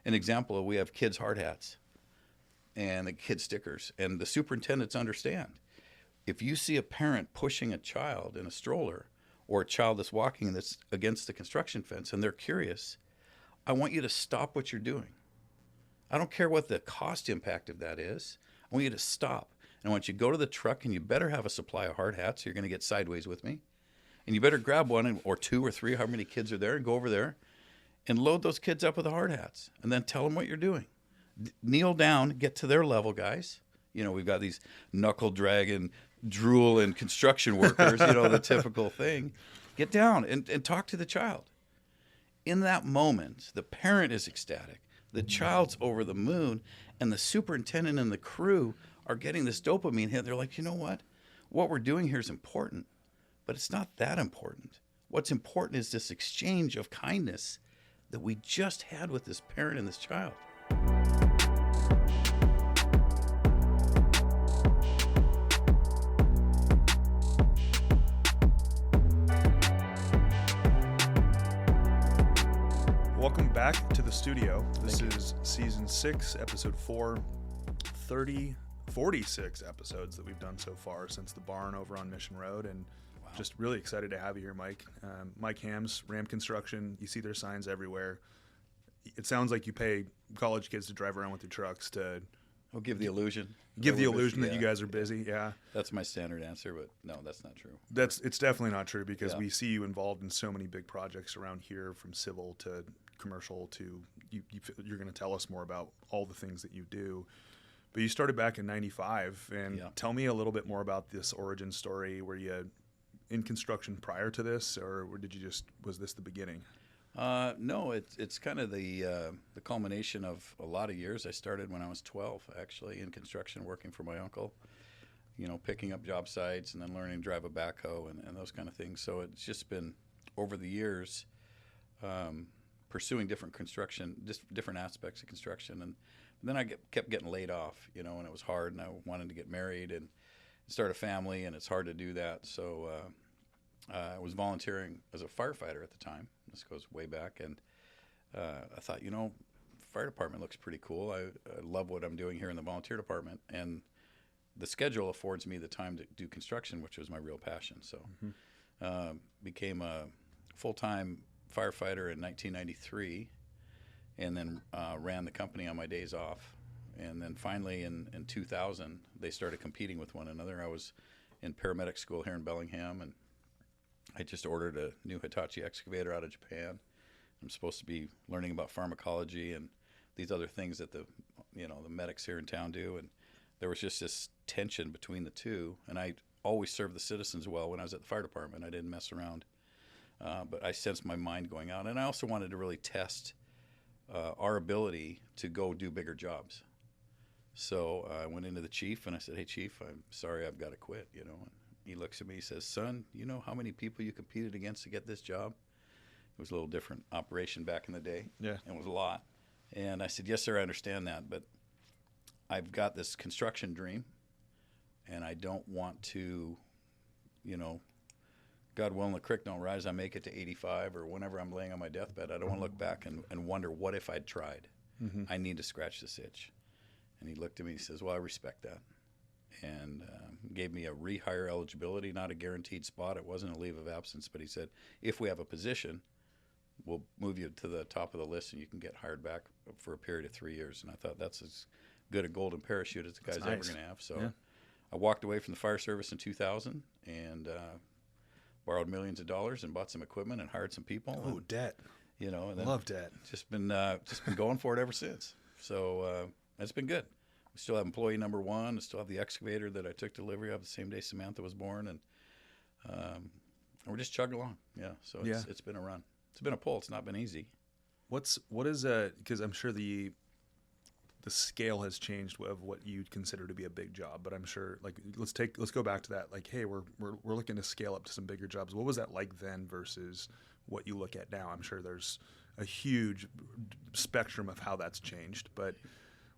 an example, we have kids' hard hats and the kid stickers, and the superintendents understand. If you see a parent pushing a child in a stroller or a child that's walking that's against the construction fence and they're curious, I want you to stop what you're doing. I don't care what the cost impact of that is. I want you to stop. And I want you to go to the truck, and you better have a supply of hard hats. So you're going to get sideways with me. And you better grab one or two or three, however many kids are there, and go over there and load those kids up with the hard hats. And then tell them what you're doing. Kneel down, get to their level, guys. You know, we've got these knuckle dragging, drool and construction workers, you know, the typical thing. Get down and talk to the child. In that moment, the parent is ecstatic. The child's over the moon, and the superintendent and the crew are getting this dopamine hit. They're like, you know what? What we're doing here is important, but it's not that important. What's important is this exchange of kindness that we just had with this parent and this child. Welcome back to the studio. This is season 6, episode 4, 46 episodes that we've done so far since the barn over on Mission Road, and just really excited to have you here, Mike. Mike Hams, Ram Construction. You see their signs everywhere. It sounds like you pay college kids to drive around with your trucks to... We'll give the illusion. Give the illusion that you guys are busy, yeah. That's my standard answer, but no, that's not true. It's definitely not true, because we see you involved in so many big projects around here, from civil to commercial to... You're going to tell us more about all the things that you do. But you started back in 95, and tell me a little bit more about this origin story. Were you in construction prior to this, or was this the beginning? No, it's kind of the culmination of a lot of years. I started when I was 12, actually, in construction, working for my uncle, you know, picking up job sites and then learning to drive a backhoe and those kind of things. So it's just been, over the years, pursuing different construction, just different aspects of construction. And then I kept getting laid off, you know, and it was hard, and I wanted to get married and start a family, and it's hard to do that. So I was volunteering as a firefighter at the time. This goes way back, and I thought, you know, fire department looks pretty cool. I love what I'm doing here in the volunteer department, and the schedule affords me the time to do construction, which was my real passion. So became a full-time firefighter in 1993, and then ran the company on my days off. And then finally in 2000, they started competing with one another. I was in paramedic school here in Bellingham, and I just ordered a new Hitachi excavator out of Japan. I'm supposed to be learning about pharmacology and these other things that the medics here in town do. And there was just this tension between the two. And I always served the citizens well when I was at the fire department. I didn't mess around. But I sensed my mind going out. And I also wanted to really test our ability to go do bigger jobs. So I went into the chief and I said, "Hey, chief, I'm sorry, I've got to quit, you know." And he looks at me, he says, "Son, you know how many people you competed against to get this job?" It was a little different operation back in the day. Yeah. It was a lot. And I said, "Yes, sir, I understand that, but I've got this construction dream, and I don't want to, you know, God willing, the creek don't rise, I make it to 85, or whenever I'm laying on my deathbed, I don't want to look back and wonder, what if I'd tried? Mm-hmm. I need to scratch this itch." And he looked at me and he says, "Well, I respect that." And gave me a rehire eligibility, not a guaranteed spot. It wasn't a leave of absence, but he said, "If we have a position, we'll move you to the top of the list and you can get hired back for a period of 3 years." And I thought, that's as good a golden parachute as the guy's ever going to have. So I walked away from the fire service in 2000 and borrowed millions of dollars and bought some equipment and hired some people. Oh, debt. You know, and then love debt. Just been going for it ever since. So it's been good. We still have employee number one. I still have the excavator that I took delivery of the same day Samantha was born, and we're just chugging along. Yeah, so it's been a run. It's been a pull. It's not been easy. What is because I'm sure the scale has changed of what you'd consider to be a big job, but I'm sure, like, let's go back to that. Like, hey, we're looking to scale up to some bigger jobs. What was that like then versus what you look at now? I'm sure there's a huge spectrum of how that's changed, but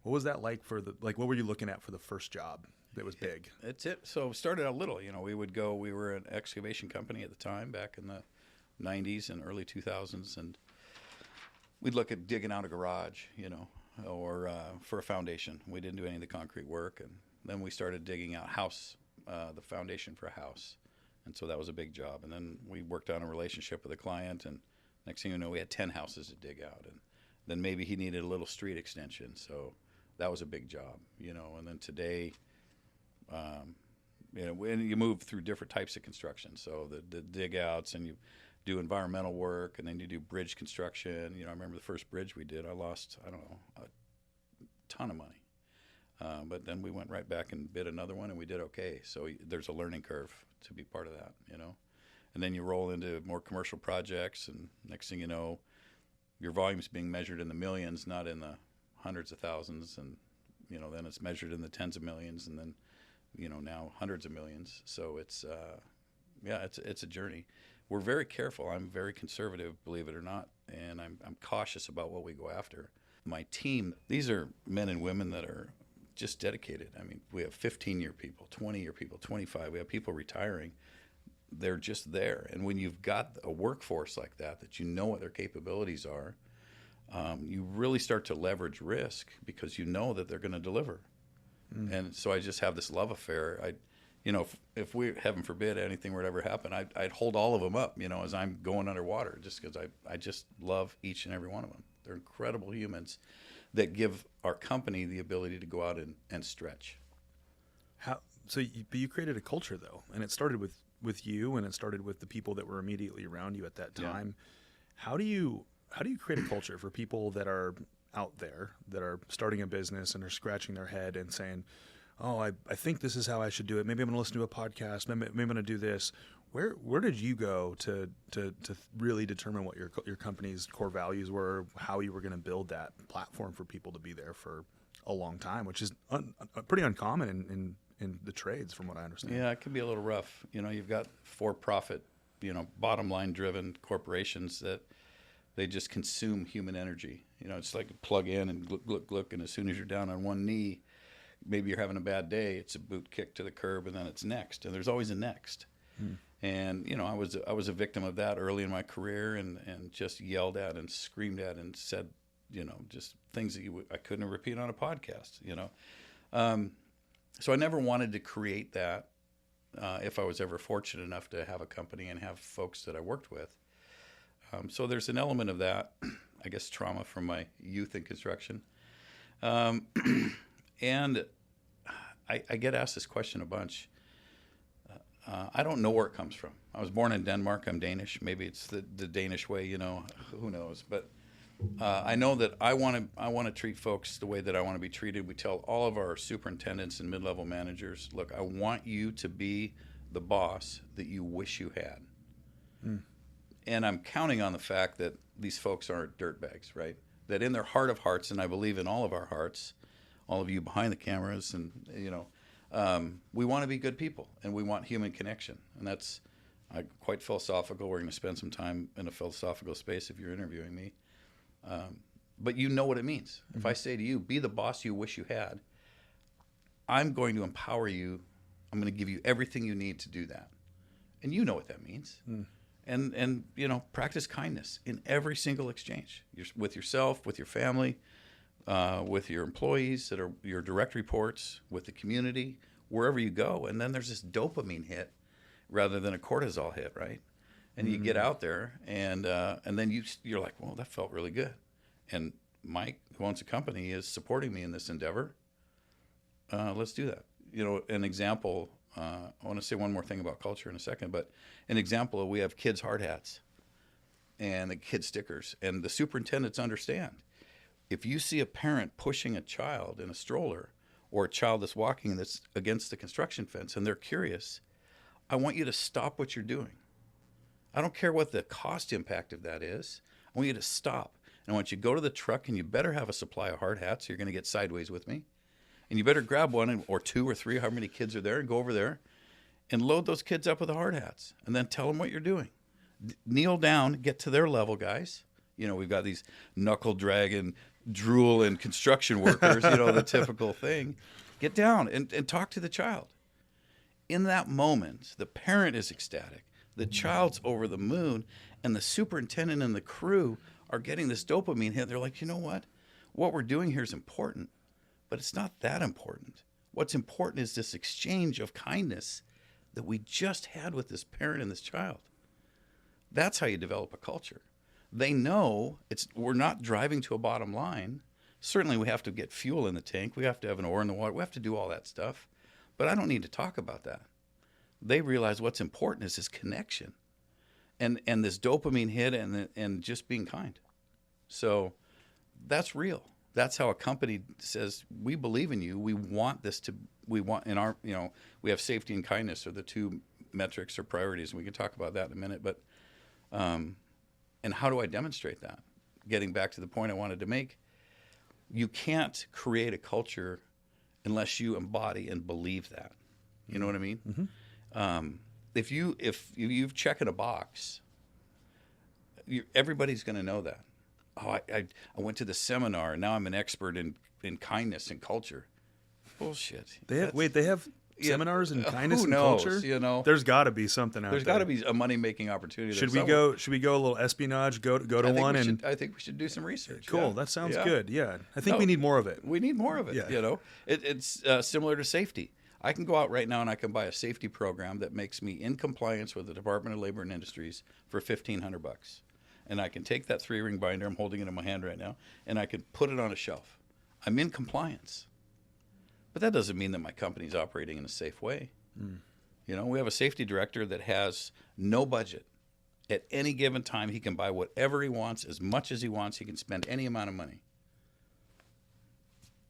what was that like what were you looking at for the first job that was big? That's it. So it started out little. You know, we were an excavation company at the time back in the 90s and early 2000s, and we'd look at digging out a garage, or for a foundation. We didn't do any of the concrete work. And then we started digging out the foundation for a house. And so that was a big job. And then we worked on a relationship with a client, and next thing you know, we had 10 houses to dig out. And then maybe he needed a little street extension. So that was a big job, And then today, when you move through different types of construction. So the dig outs, and you do environmental work, and then you do bridge construction. I remember the first bridge we did, I lost, a ton of money. But then we went right back and bid another one, and we did okay. So there's a learning curve to be part of that, And then you roll into more commercial projects, and next thing you know, your volume's being measured in the millions, not in the hundreds of thousands. And, then it's measured in the tens of millions, and then, now hundreds of millions. So it's a journey. We're very careful. I'm very conservative, believe it or not, and I'm cautious about what we go after. My team, these are men and women that are just dedicated. I mean, we have 15-year people, 20-year people, 25. We have people retiring. They're just there. And when you've got a workforce like that you know what their capabilities are, you really start to leverage risk because you know that they're going to deliver. And so I just have this love affair. If we, heaven forbid, anything were to ever happen, I'd hold all of them up, as I'm going underwater, just because I just love each and every one of them. They're incredible humans that give our company the ability to go out and stretch. But you created a culture, though, and it started with you, and it started with the people that were immediately around you at that time. Yeah. How do you create a culture for people that are out there, that are starting a business and are scratching their head and saying, oh, I think this is how I should do it. Maybe I'm going to listen to a podcast. Maybe I'm going to do this. Where did you go to really determine what your company's core values were, how you were going to build that platform for people to be there for a long time, which is pretty uncommon in the trades, from what I understand? Yeah, it can be a little rough. You've got for-profit, bottom line driven corporations that they just consume human energy. It's like plug in and look, and as soon as you're down on one knee, maybe you're having a bad day, it's a boot kick to the curb, and then it's next, and there's always a next. And I was a victim of that early in my career, and just yelled at and screamed at and said just things that I couldn't repeat on a podcast. So I never wanted to create that if I was ever fortunate enough to have a company and have folks that I worked with. So there's an element of that, I guess, trauma from my youth in construction. And I get asked this question a bunch. I don't know where it comes from. I was born in Denmark. I'm Danish. Maybe it's the Danish way, who knows. But I know that I want to treat folks the way that I want to be treated. We tell all of our superintendents and mid-level managers, look, I want you to be the boss that you wish you had. And I'm counting on the fact that these folks aren't dirtbags, right? That in their heart of hearts, and I believe in all of our hearts, all of you behind the cameras, and we want to be good people, and we want human connection, and that's quite philosophical. We're going to spend some time in a philosophical space if you're interviewing me, but you know what it means. Mm-hmm. If I say to you, be the boss you wish you had, I'm going to empower you. I'm going to give you everything you need to do that, and you know what that means. And practice kindness in every single exchange, with yourself, with your family, with your employees that are your direct reports, with the community, wherever you go. And then there's this dopamine hit rather than a cortisol hit, right? And you get out there, and then you're like, well, that felt really good. And Mike, who owns the company, is supporting me in this endeavor. Let's do that. An example, I want to say one more thing about culture in a second, but an example, we have kids' hard hats and the kids' stickers, and the superintendents understand. If you see a parent pushing a child in a stroller, or a child that's walking that's against the construction fence, and they're curious, I want you to stop what you're doing. I don't care what the cost impact of that is. I want you to stop. And I want you to go to the truck, and you better have a supply of hard hats. You're going to get sideways with me. And you better grab one or two or three, however many kids are there, and go over there and load those kids up with the hard hats. And then tell them what you're doing. Kneel down, get to their level, guys. We've got these knuckle dragging, drool and construction workers, the typical thing. Get down and talk to the child. In that moment, the parent is ecstatic. The child's over the moon, and the superintendent and the crew are getting this dopamine hit. They're like, you know what we're doing here is important, but it's not that important. What's important is this exchange of kindness that we just had with this parent and this child. That's how you develop a culture. They know we're not driving to a bottom line. Certainly we have to get fuel in the tank. We have to have an oar in the water. We have to do all that stuff. But I don't need to talk about that. They realize what's important is this connection and this dopamine hit and just being kind. So that's real. That's how a company says, we believe in you. We want we have safety and kindness are the two metrics or priorities. And we can talk about that in a minute. But, and how do I demonstrate that? Getting back to the point I wanted to make, you can't create a culture unless you embody and believe that. You know what I mean? Mm-hmm. If you've checked in a box, everybody's going to know that. Oh, I went to the seminar and now I'm an expert in kindness and culture. Bullshit. They have seminars in kindness who and knows, culture. You know, there's got to be something out there. There's got to be a money making opportunity. Should we go a little espionage? Go to one and I think we should do some research. Cool. Yeah. That sounds good. Yeah. I think we need more of it. We need more of it. Yeah. You know, it's similar to safety. I can go out right now and I can buy a safety program that makes me in compliance with the Department of Labor and Industries for $1,500. And I can take that 3-ring binder, I'm holding it in my hand right now, and I can put it on a shelf. I'm in compliance. But that doesn't mean that my company's operating in a safe way. Mm. You know, we have a safety director that has no budget. At any given time, he can buy whatever he wants, as much as he wants. He can spend any amount of money.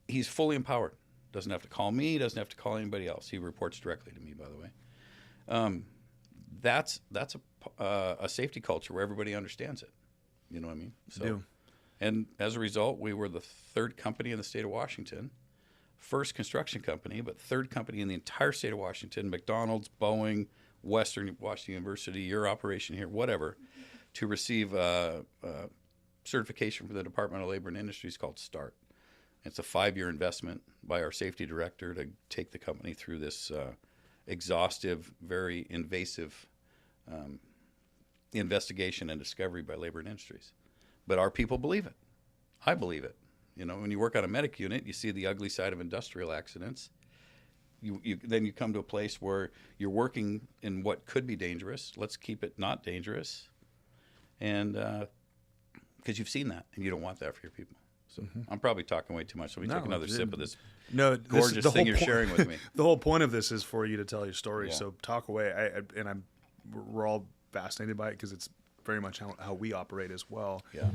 He's fully empowered. Doesn't have to call me, doesn't have to call anybody else. He reports directly to me, by the way. That's a safety culture where everybody understands it. You know what I mean? So, and as a result, we were the third company in the state of Washington, first construction company, but third company in the entire state of Washington, McDonald's, Boeing, Western Washington University, your operation here, whatever, to receive certification from the Department of Labor and Industries called START. It's a 5-year investment by our safety director to take the company through this exhaustive, very invasive investigation and discovery by Labor and Industries. But our people believe it. I believe it. You know, when you work on a medic unit, you see the ugly side of industrial accidents. Then you come to a place where you're working in what could be dangerous. Let's keep it not dangerous. And because you've seen that and you don't want that for your people. So I'm probably talking way too much. So let me take another sip of this gorgeous thing you're sharing with me. The whole point of this is for you to tell your story. Yeah. So talk away. We're all fascinated by it because it's very much how we operate as well. Yeah.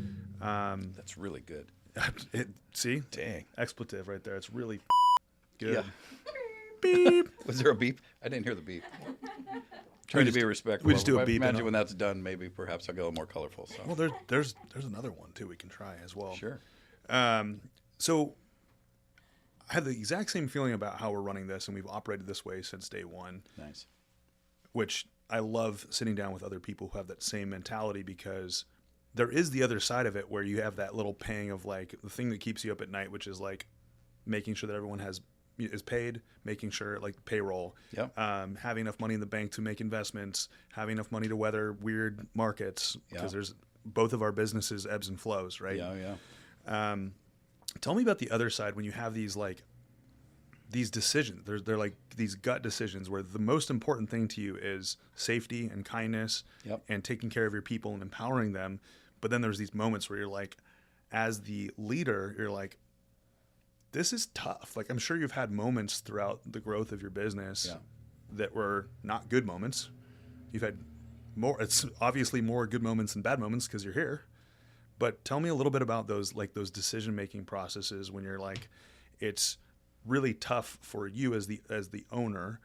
That's really good. See? Dang. Expletive right there. It's really good. Yeah. Beep. Was there a beep? I didn't hear the beep. Trying to be respectful. We just do a beep. Imagine when that's done, maybe perhaps I'll get a little more colorful. So. Well, there's another one too we can try as well. Sure. So I have the exact same feeling about how we're running this, and we've operated this way since day one. Nice. Which I love sitting down with other people who have that same mentality, because there is the other side of it where you have that little pang of like the thing that keeps you up at night, which is like making sure that everyone is paid, making sure like payroll, yep. Having enough money in the bank to make investments, having enough money to weather weird markets, because there's both of our businesses ebbs and flows, right? Yeah. Tell me about the other side when you have these decisions. They're like these gut decisions where the most important thing to you is safety and kindness, yep. and taking care of your people and empowering them. But then there's these moments where you're like, as the leader, you're like, this is tough. Like, I'm sure you've had moments throughout the growth of your business that were not good moments. You've had it's obviously more good moments than bad moments because you're here. But tell me a little bit about those decision-making processes when you're like, it's really tough for you as the owner,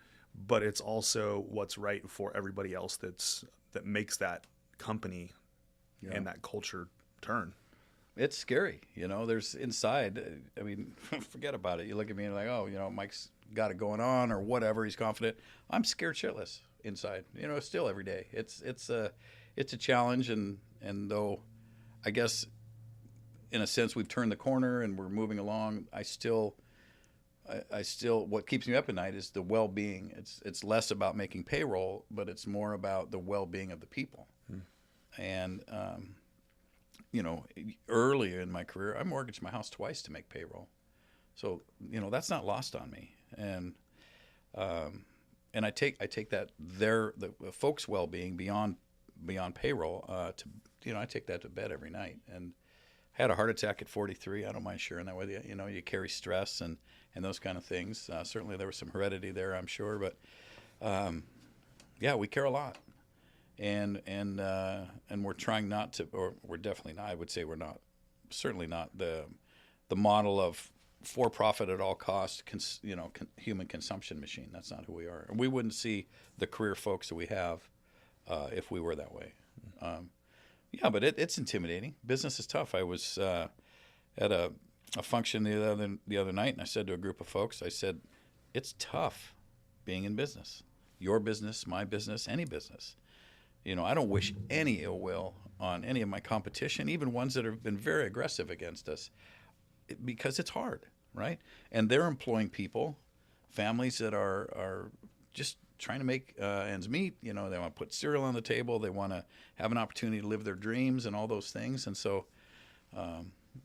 but it's also what's right for everybody else that makes that company and that culture turn. It's scary, you know. There's inside. I mean, forget about it. You look at me and like, oh, you know, Mike's got it going on or whatever. He's confident. I'm scared shitless inside. You know, still every day. It's a challenge, and though I guess in a sense we've turned the corner and we're moving along, I still what keeps me up at night is the well-being. It's less about making payroll, but it's more about the well-being of the people. And earlier in my career, I mortgaged my house twice to make payroll. So, that's not lost on me. And I take that the folks' well-being beyond payroll I take that to bed every night. And I had a heart attack at 43. I don't mind sharing that with you. You carry stress and those kind of things. Certainly there was some heredity there, I'm sure, but we care a lot. And we're trying not to, or we're definitely not. I would say we're not, certainly not the model of for-profit at all costs, human consumption machine. That's not who we are. And we wouldn't see the career folks that we have if we were that way. But it's intimidating. Business is tough. I was at a function the other night, and I said to a group of folks, I said, it's tough being in business. Your business, my business, any business. I don't wish any ill will on any of my competition, even ones that have been very aggressive against us, because it's hard, right? And they're employing people, families that are just trying to make ends meet. They want to put cereal on the table. They want to have an opportunity to live their dreams and all those things. And so,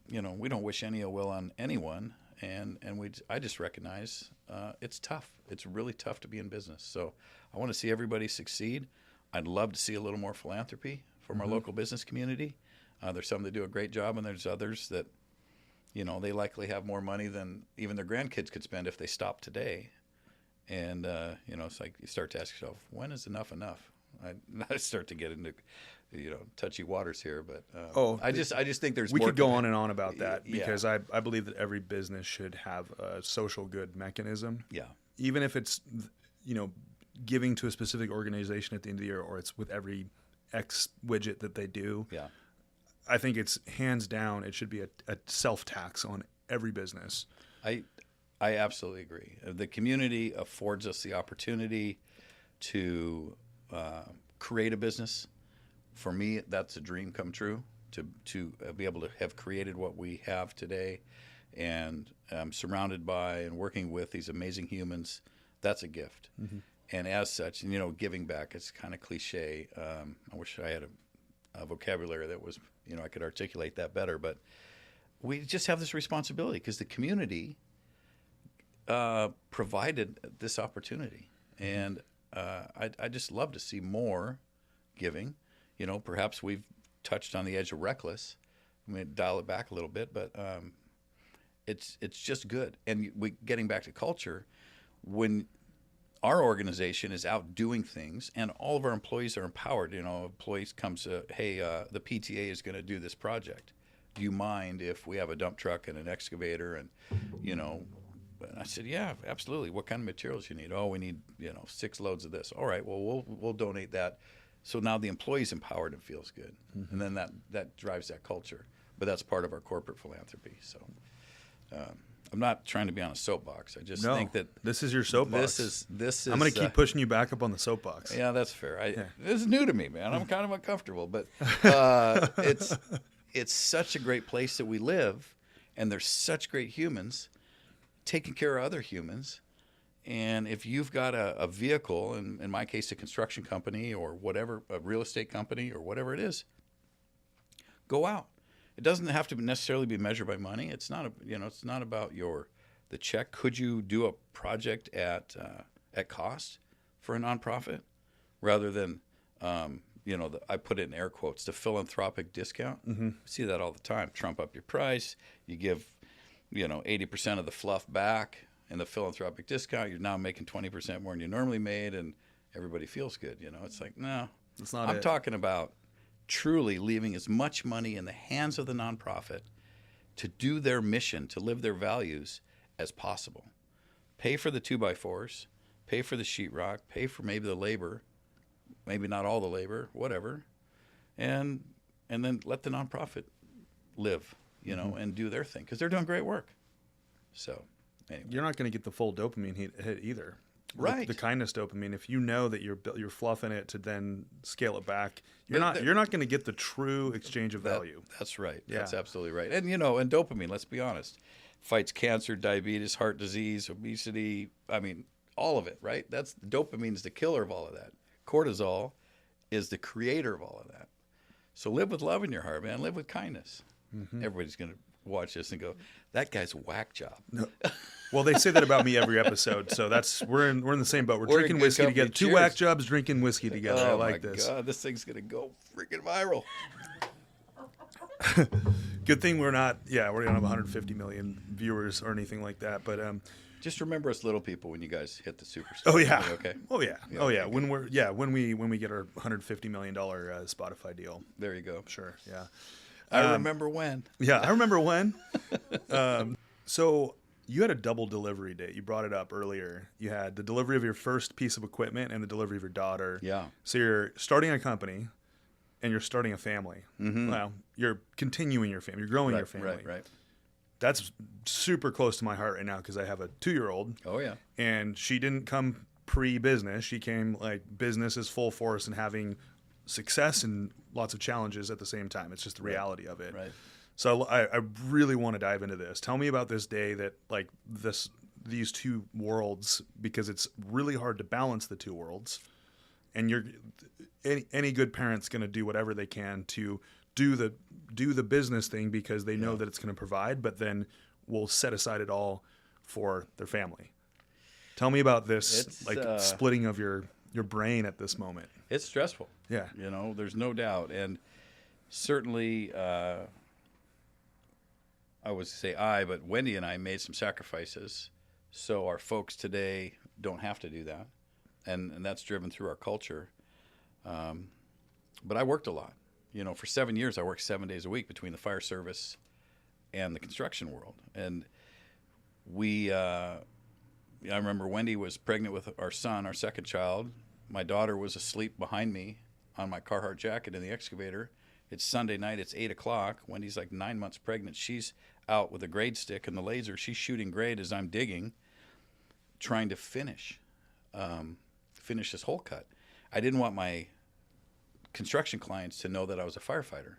we don't wish any ill will on anyone. And I just recognize it's tough. It's really tough to be in business. So I want to see everybody succeed. I'd love to see a little more philanthropy from our local business community. There's some that do a great job, and there's others that, they likely have more money than even their grandkids could spend if they stopped today. And, it's like you start to ask yourself, when is enough enough? I start to get into, touchy waters here, but I just think there's we more. We could go on and on about that because I believe that every business should have a social good mechanism. Yeah. Even if it's, giving to a specific organization at the end of the year, or it's with every X widget that they do. Yeah. I think it's hands down, it should be a self-tax on every business. I absolutely agree. The community affords us the opportunity to create a business. For me, that's a dream come true, to be able to have created what we have today, and surrounded by and working with these amazing humans. That's a gift. Mm-hmm. And as such, giving back, it's kind of cliche. I wish I had a vocabulary that was, I could articulate that better. But we just have this responsibility because the community provided this opportunity. And I just love to see more giving. Perhaps we've touched on the edge of reckless. We may dial it back a little bit, but it's just good. And getting back to culture, when our organization is out doing things, and all of our employees are empowered. Employees comes to, hey, the PTA is going to do this project. Do you mind if we have a dump truck and an excavator? And, and I said, yeah, absolutely. What kind of materials you need? Oh, we need, 6 loads of this. All right, well, we'll donate that. So now the employee's empowered and feels good. Mm-hmm. And then that drives that culture. But that's part of our corporate philanthropy. So I'm not trying to be on a soapbox. I just think that this is your soapbox. This is. I'm going to keep pushing you back up on the soapbox. Yeah, that's fair. This is new to me, man. I'm kind of uncomfortable, but it's such a great place that we live, and there's such great humans taking care of other humans. And if you've got a vehicle, in my case, a construction company or whatever, a real estate company or whatever it is, go out. It doesn't have to necessarily be measured by money. It's not it's not about the check. Could you do a project at cost for a nonprofit rather than I put it in air quotes, the philanthropic discount? Mm-hmm. See that all the time. Trump up your price. You give 80% of the fluff back in the philanthropic discount. You're now making 20% more than you normally made, and everybody feels good. It's like, no, that's not. I'm talking about truly leaving as much money in the hands of the nonprofit to do their mission, to live their values as possible. Pay for the 2x4s, pay for the sheetrock, pay for maybe the labor, maybe not all the labor, whatever, and then let the nonprofit live, and do their thing because they're doing great work. So anyway. You're not going to get the full dopamine hit either. Right. The kindness dopamine. If you know that you're fluffing it to then scale it back, you're not going to get the true exchange of value. That's right. Yeah. That's absolutely right. And and dopamine, let's be honest, fights cancer, diabetes, heart disease, obesity. I mean, all of it, right? Dopamine's the killer of all of that. Cortisol is the creator of all of that. So live with love in your heart, man. Live with kindness. Everybody's going to watch this and go, that guy's a whack job. No. Well, they say that about me every episode, so we're in the same boat. We're We're in drinking good whiskey company. together. Two Cheers. whack jobs drinking whiskey together. I like this. God, this thing's going to go freaking viral. Good thing we don't have 150 million viewers or anything like that. But Just remember us little people when you guys hit the superstar. oh yeah, Okay. oh yeah, Yeah, oh yeah. okay. When we get our $150 million Spotify deal, There you go. sure, yeah. I remember when. Yeah, I remember when. So you had a double delivery date. You brought it up earlier. You had the delivery of your first piece of equipment and the delivery of your daughter. Yeah. So you're starting a company and you're starting a family. Mm-hmm. Well, you're continuing your family. You're growing your family. Right. That's super close to my heart right now because I have a 2-year-old. Oh, yeah. And she didn't come pre-business. She came like business is full force and having success and lots of challenges at the same time. It's just the reality of it. Right. So I really want to dive into this. Tell me about this day that like these two worlds, because it's really hard to balance the two worlds. And any good parent's going to do whatever they can to do the business thing because they know that it's going to provide, but then will set aside it all for their family. Tell me about this splitting of your brain at this moment. It's stressful. Yeah. There's no doubt. And certainly, I would say but Wendy and I made some sacrifices so our folks today don't have to do that. And that's driven through our culture. But I worked a lot. For 7 years, I worked 7 days a week between the fire service and the construction world. And I remember Wendy was pregnant with our son, our second child. My daughter was asleep behind me on my Carhartt jacket in the excavator. It's Sunday night. It's 8 o'clock. Wendy's like 9 months pregnant. She's out with a grade stick and the laser. She's shooting grade as I'm digging, trying to finish this hole cut. I didn't want my construction clients to know that I was a firefighter.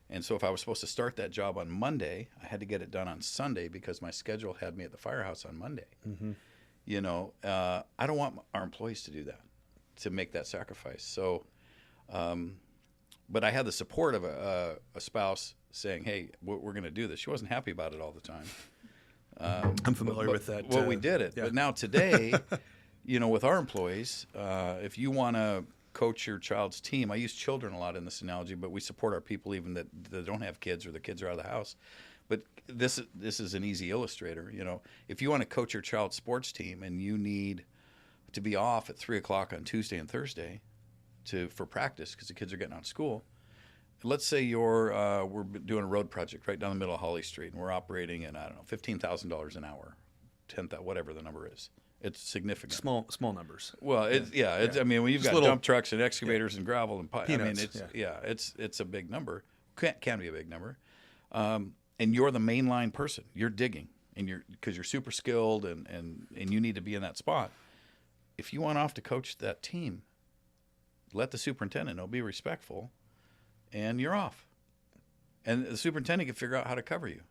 And so if I was supposed to start that job on Monday, I had to get it done on Sunday because my schedule had me at the firehouse on Monday. Mm-hmm. I don't want our employees to do that, to make that sacrifice. So, but I had the support of a spouse saying, hey, we're going to do this. She wasn't happy about it all the time. I'm familiar with that. Well, we did it. Yeah. But now today, with our employees, if you want to coach your child's team, I use children a lot in this analogy, but we support our people even that don't have kids or the kids are out of the house. But this is an easy illustrator. If you want to coach your child's sports team and you need to be off at 3 o'clock on Tuesday and Thursday for practice because the kids are getting out of school. Let's say we're doing a road project right down the middle of Holly Street and we're operating at, $15,000 an hour, whatever the number is. It's significant. Small numbers. Well, when you've got dump trucks and excavators and gravel and peanuts, it's a big number. Can be a big number. And you're the mainline person. You're digging, and because you're super skilled and you need to be in that spot. If you want off to coach that team, let the superintendent know. Be respectful, and you're off. And the superintendent can figure out how to cover you.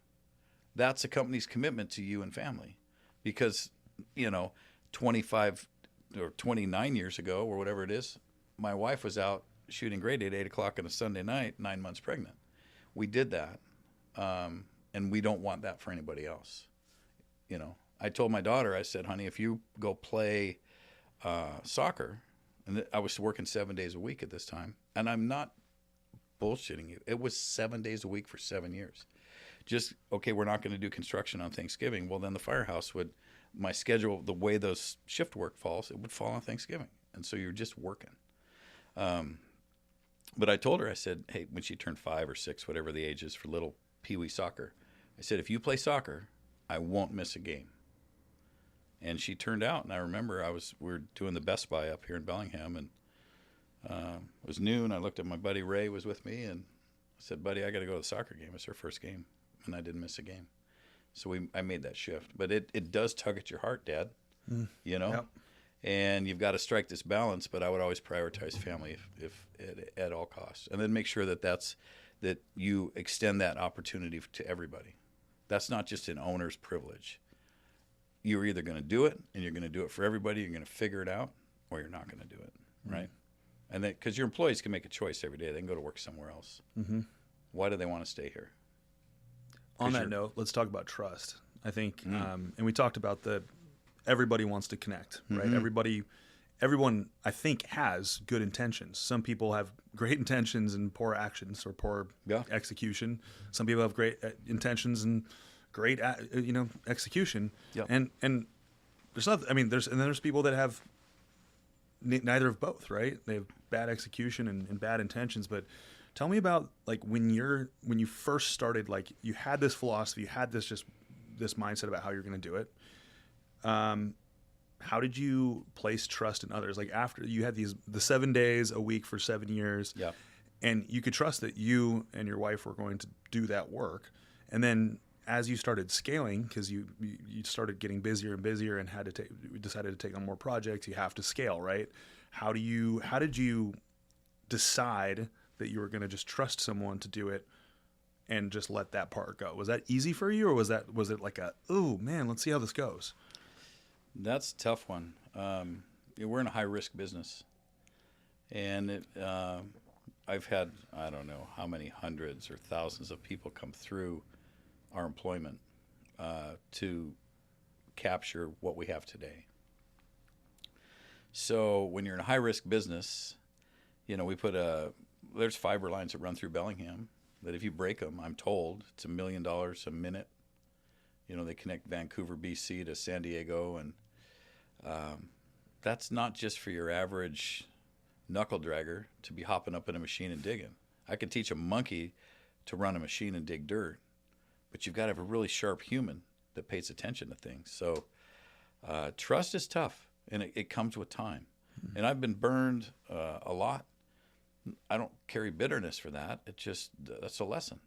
That's a company's commitment to you and family, because 25 or 29 years ago or whatever it is, my wife was out shooting grade at 8 o'clock on a Sunday night, 9 months pregnant. We did that, and we don't want that for anybody else. I told my daughter, I said, honey, if you go play soccer, and I was working 7 days a week at this time, and I'm not bullshitting you. It was 7 days a week for 7 years. We're not going to do construction on Thanksgiving. Well, then the firehouse my schedule, the way those shift work falls, it would fall on Thanksgiving. And so you're just working. But I told her, I said, hey, when she turned 5 or 6, whatever the age is for little peewee soccer, I said, if you play soccer, I won't miss a game. And she turned out, and I remember we were doing the Best Buy up here in Bellingham, and it was noon. I looked at my buddy Ray was with me, and I said, buddy, I got to go to the soccer game. It's her first game, and I didn't miss a game. So I made that shift. But it does tug at your heart, Dad, Yep. And you've got to strike this balance, but I would always prioritize family if at all costs. And then make sure that you extend that opportunity to everybody. That's not just an owner's privilege. You're either going to do it, and you're going to do it for everybody, you're going to figure it out, or you're not going to do it, right? And then, because your employees can make a choice every day, they can go to work somewhere else. Mm-hmm. Why do they want to stay here? On that note, let's talk about trust. I think, and we talked about everybody wants to connect, right? Everyone, I think, has good intentions. Some people have great intentions and poor actions or poor execution. Some people have great intentions and great, execution. Yep. And there's not. I mean, there's people that have neither of both, right? They have bad execution and bad intentions. But tell me about like when you first started, like you had this philosophy, you had this mindset about how you're going to do it. How did you place trust in others? Like after you had the 7 days a week for 7 years, and you could trust that you and your wife were going to do that work. And then as you started scaling, because you started getting busier and busier and decided to take on more projects, you have to scale, right? How did you decide that you were going to just trust someone to do it and just let that part go? Was that easy for you, or was it like oh man, let's see how this goes? That's a tough one. We're in a high-risk business. And I've had, I don't know how many hundreds or thousands of people come through our employment to capture what we have today. So when you're in a high-risk business, we put there's fiber lines that run through Bellingham that if you break them, I'm told, it's $1 million a minute. They connect Vancouver, BC to San Diego, and that's not just for your average knuckle dragger to be hopping up in a machine and digging. I could teach a monkey to run a machine and dig dirt, but you've got to have a really sharp human that pays attention to things. So trust is tough, and it comes with time. Mm-hmm. And I've been burned a lot. I don't carry bitterness for that. That's a lesson.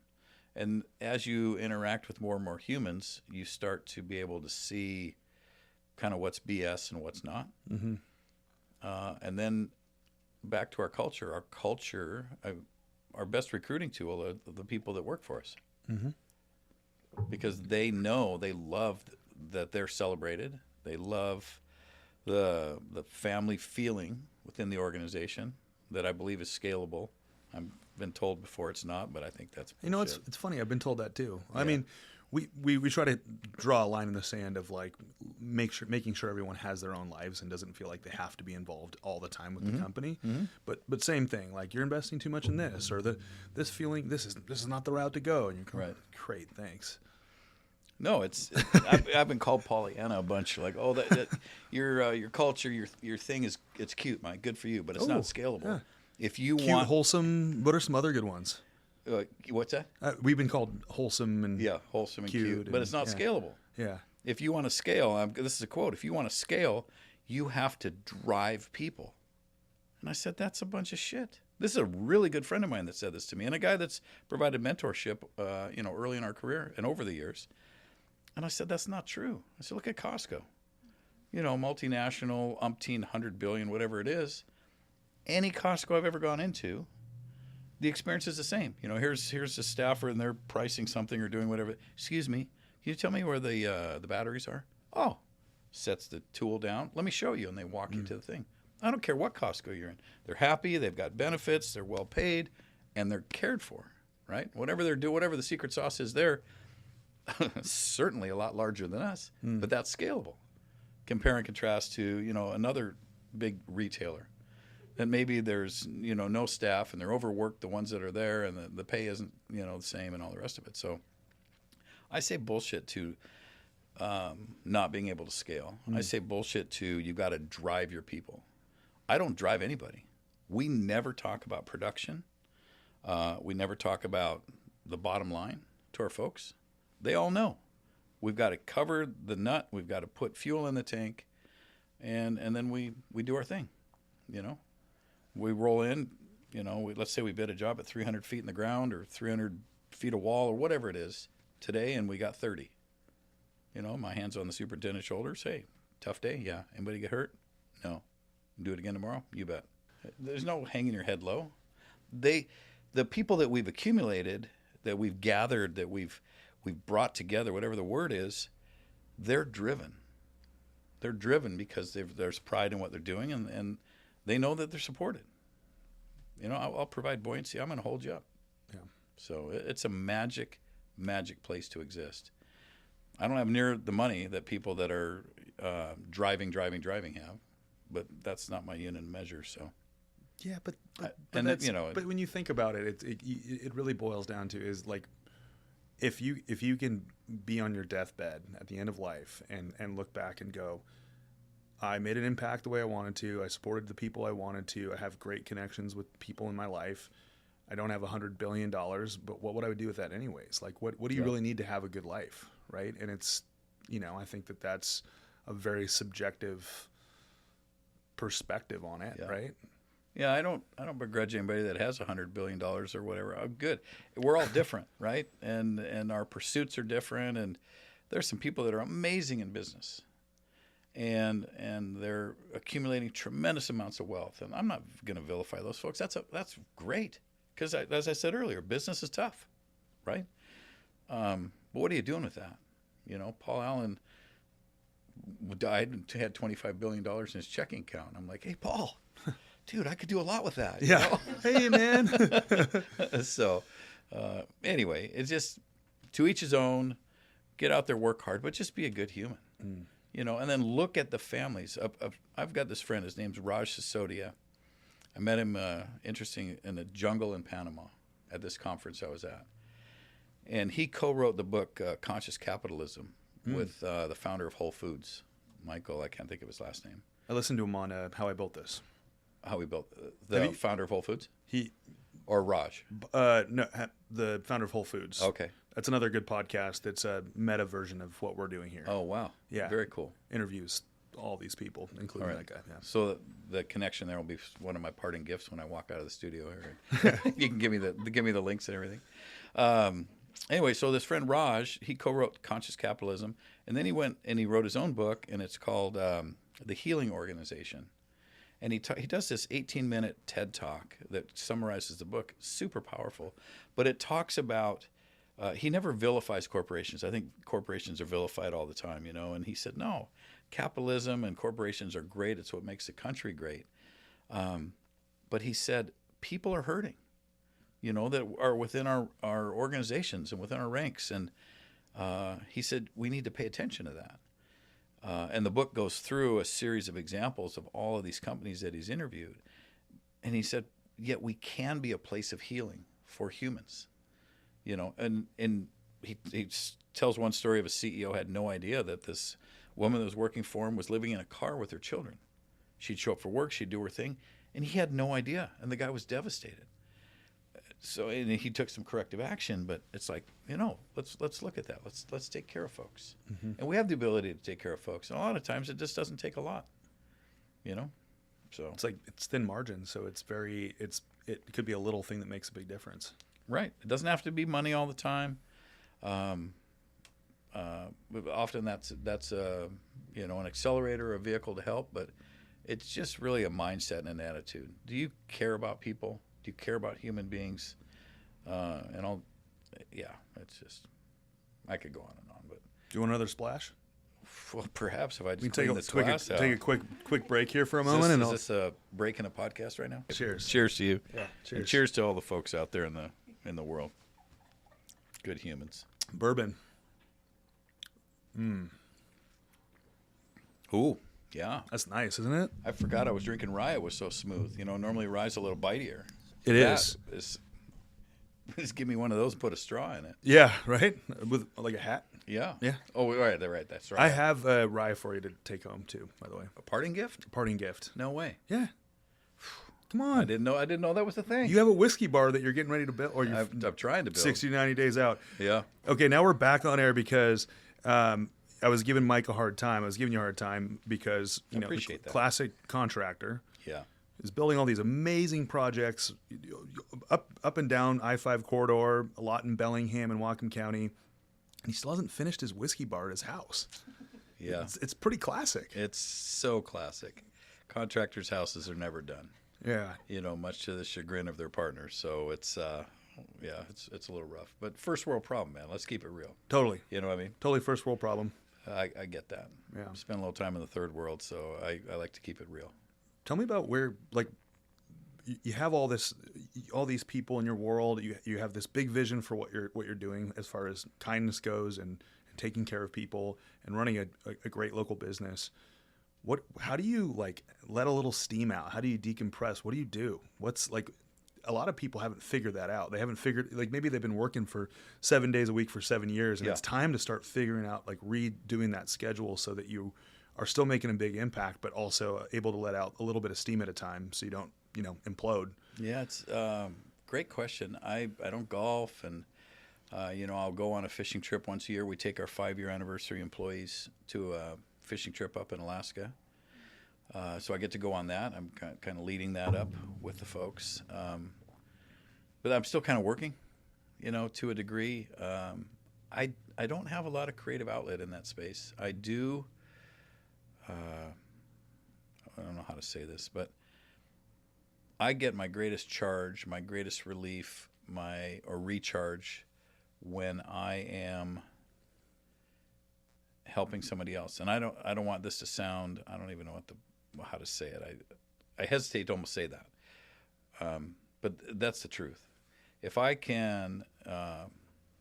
And as you interact with more and more humans, you start to be able to see kind of what's BS and what's not. Mm-hmm. And then back to our culture. Our best recruiting tool are the people that work for us. Mm-hmm. Because they love that they're celebrated. They love the family feeling within the organization that I believe is scalable. I've been told before it's not, but I think that's bullshit. It's funny. I've been told that too. Yeah. I mean, we try to draw a line in the sand of like making sure everyone has their own lives and doesn't feel like they have to be involved all the time with the company. Mm-hmm. But same thing, like you're investing too much in this, or this feeling this is not the route to go, and you're great, thanks. No, I've been called Pollyanna a bunch. Like, oh, that your culture, your thing it's cute, Mike. Good for you, but it's not scalable. Yeah. If you cute, wholesome, what are some other good ones? What's that? We've been called wholesome and wholesome and cute, but it's not scalable. Yeah. If you want to scale, this is a quote. If you want to scale, you have to drive people. And I said, that's a bunch of shit. This is a really good friend of mine that said this to me, and a guy that's provided mentorship, early in our career and over the years. And I said, that's not true. I said, look at Costco. Multinational, umpteen, 100 billion, whatever it is. Any Costco I've ever gone into, the experience is the same. Here's a staffer and they're pricing something or doing whatever. Excuse me, can you tell me where the batteries are? Oh, sets the tool down. Let me show you. And they walk you to the thing. I don't care what Costco you're in. They're happy. They've got benefits. They're well paid, and they're cared for, right? Whatever they're doing, whatever the secret sauce is there, certainly a lot larger than us, but that's scalable. Compare and contrast to, another big retailer. That maybe there's, no staff and they're overworked, the ones that are there, and the pay isn't, the same and all the rest of it. So I say bullshit to not being able to scale. I say bullshit to you got to drive your people. I don't drive anybody. We never talk about production. We never talk about the bottom line to our folks. They all know. We've got to cover the nut. We've got to put fuel in the tank, and then we do our thing, We roll in, let's say we bid a job at 300 feet in the ground or 300 feet of wall or whatever it is today, and we got 30. My hand's on the superintendent's shoulders. Hey, tough day? Yeah. Anybody get hurt? No. Do it again tomorrow? You bet. There's no hanging your head low. The people that we've accumulated, that we've gathered, that we've brought together, whatever the word is, they're driven. They're driven because there's pride in what they're doing, and they know that they're supported. You know, I'll provide buoyancy. I'm going to hold you up. Yeah. So it's a magic place to exist. I don't have near the money that people that are driving have, but that's not my unit of measure. So. Yeah, but you know, but when you think about it, it really boils down to is like, if you can be on your deathbed at the end of life and look back and go, I made an impact the way I wanted to. I supported the people I wanted to. I have great connections with people in my life. I don't have $100 billion, but what would I do with that anyways? Like, what do you really need to have a good life, right? And it's, you know, I think that's a very subjective perspective on it, right? Yeah, I don't begrudge anybody that has $100 billion or whatever. I'm good. We're all different, right? And our pursuits are different. And there's some people that are amazing in business, and they're accumulating tremendous amounts of wealth. And I'm not going to vilify those folks. That's great, because as I said earlier, business is tough, right? But what are you doing with that? You know, Paul Allen died and had $25 billion in his checking account. I'm like, hey, Paul. Dude, I could do a lot with that. You know? Hey, man. So, anyway, it's just to each his own. Get out there, work hard, but just be a good human. You know, and then look at the families. I've got this friend. His name's Raj Sisodia. I met him, interesting, in the jungle in Panama at this conference I was at. And he co-wrote the book Conscious Capitalism with the founder of Whole Foods, Michael. I can't think of his last name. I listened to him on How I Built This. How we built the founder of Whole Foods? Or Raj? No, the founder of Whole Foods. Okay. That's another good podcast. It's a meta version of what we're doing here. Oh, wow. Yeah. Very cool. Interviews all these people, including that guy. Yeah. So the connection there will be one of my parting gifts when I walk out of the studio here. You can give me the links and everything. Anyway, so this friend Raj, he co-wrote Conscious Capitalism, and then he went and he wrote his own book, and it's called The Healing Organization. And he does this 18-minute TED Talk that summarizes the book. Super powerful. But it talks about, he never vilifies corporations. I think corporations are vilified all the time, you know. And he said, no, capitalism and corporations are great. It's what makes the country great. But he said, people are hurting, you know, that are within our organizations and within our ranks. And he said, we need to pay attention to that. And the book goes through a series of examples of all of these companies that he's interviewed. And he said, yet we can be a place of healing for humans. You know, and he tells one story of a CEO had no idea that this woman that was working for him was living in a car with her children. She'd show up for work, she'd do her thing, and he had no idea. And the guy was devastated. So and he took some corrective action, but it's like, you know, let's look at that. Let's take care of folks. And we have the ability to take care of folks. And a lot of times it just doesn't take a lot, you know. So it's like it's thin margin, so it could be a little thing that makes a big difference. Right. It doesn't have to be money all the time. But often that's you know, an accelerator or a vehicle to help, but it's just really a mindset and an attitude. Do you care about people? Do you care about human beings? It's just, I could go on and on, but. Do you want another splash? Well, perhaps if I just we clean this glass out. Take a quick break here for a moment. Is this a break in a podcast right now? Cheers. Cheers to you. Yeah. Cheers. And cheers to all the folks out there in the world. Good humans. Bourbon. Ooh, yeah. That's nice, isn't it? I forgot I was drinking rye. It was so smooth. You know, normally rye's a little bitier. It is. Just give me one of those and put a straw in it. Yeah, right? With like a hat? Yeah. Yeah. Oh, right. That's right. I have a rye for you to take home too, by the way. A parting gift? A parting gift. No way. Yeah. Come on. I didn't know that was a thing. You have a whiskey bar that you're getting ready to build, or I'm trying to build. 60 to 90 days out. Yeah. Okay, now we're back on air because I was giving Mike a hard time. I was giving you a hard time because, you know, appreciate that. Classic contractor. Yeah. Is building all these amazing projects up and down I-5 corridor, a lot in Bellingham and Whatcom County. And he still hasn't finished his whiskey bar at his house. Yeah. It's pretty classic. It's so classic. Contractors' houses are never done. Yeah. You know, much to the chagrin of their partners. So it's it's a little rough. But first world problem, man. Let's keep it real. Totally. You know what I mean? Totally first world problem. I get that. Yeah. Spend a little time in the third world, so I like to keep it real. Tell me about where, like, you have all these people in your world. You have this big vision for what you're doing as far as kindness goes, and taking care of people and running a great local business. How do you like let a little steam out? How do you decompress? What do you do? What's like, a lot of people haven't figured that out. They haven't figured, like, maybe they've been working for 7 days a week for 7 years, and it's time to start figuring out, like, redoing that schedule so that you are still making a big impact, but also able to let out a little bit of steam at a time so you don't, implode. Yeah, it's great question. I don't golf, and I'll go on a fishing trip once a year. We take our 5-year anniversary employees to a fishing trip up in Alaska. So I get to go on that. I'm kind of leading that up with the folks. But I'm still kind of working, to a degree. I don't have a lot of creative outlet in that space. I do. I don't know how to say this, but I get my greatest charge, my greatest relief, or recharge when I am helping somebody else. And I don't want this to sound, I don't even know how to say it. I hesitate to almost say that. But that's the truth. If I can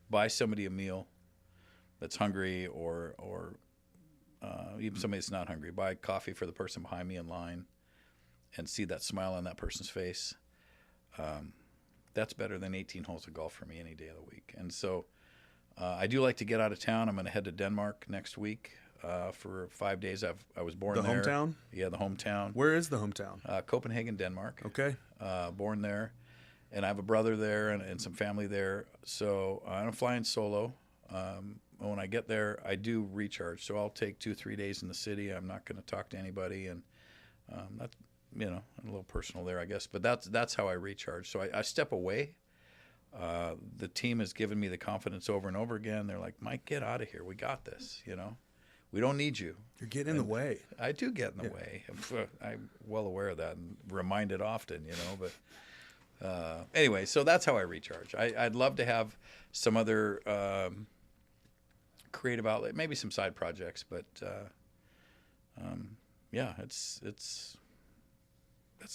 buy somebody a meal that's hungry, or even somebody that's not hungry, buy coffee for the person behind me in line and see that smile on that person's face, that's better than 18 holes of golf for me any day of the week. And so I do like to get out of town. I'm going to head to Denmark next week for 5 days. I was born there. The hometown? Yeah, the hometown. Where is the hometown? Copenhagen, Denmark. Okay. Born there. And I have a brother there and some family there. So I'm flying solo. When I get there, I do recharge. So I'll take 2-3 days in the city. I'm not going to talk to anybody. And that's, a little personal there, I guess. But that's how I recharge. So I step away. The team has given me the confidence over and over again. They're like, Mike, get out of here. We got this, We don't need you. You're getting in the way. I do get in the way. I'm well aware of that and reminded often, But anyway, so that's how I recharge. I'd love to have some other creative outlet, maybe some side projects, but